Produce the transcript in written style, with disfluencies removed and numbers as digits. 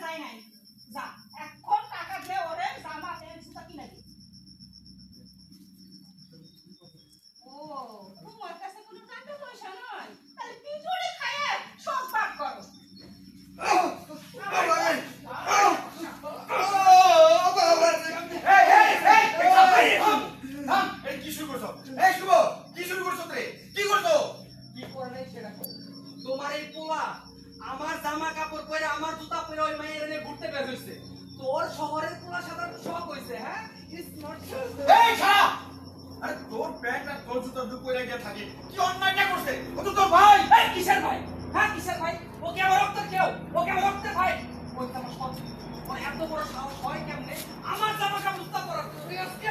যায় নাই যা এখন টাকা দিয়ে ওরে জামা প্যান্ট জুতা কিনে দে ও তোমার কাছে কোনো টাকা পয়সা নাই তাহলে পিছনে খায় সব ভাগ করো তোমার এই পোলা আমার জামা কাপড় পরে আমার জুতা পরে ওই মায়ের এনে ঘুরতে বের হইছে তোর শহরের পোলা সাধারণ শখ হইছে হ্যাঁ ইটস নট এই শালা আরে তোর প্যান্ট আর তোর জুতা দুটো পরে গিয়ে থাকে কি অন্যায়টা করছে ও তো তোর ভাই এই কিসের ভাই হ্যাঁ কিসের ভাই ওকে আমার রক্তের কেউ ওকে আমার রক্তের ভাই ওই তো আমার সব ওর এত বড় সাহস হয় কেমনে আমার জামা কাপড় জুতা পরা তুই আজকে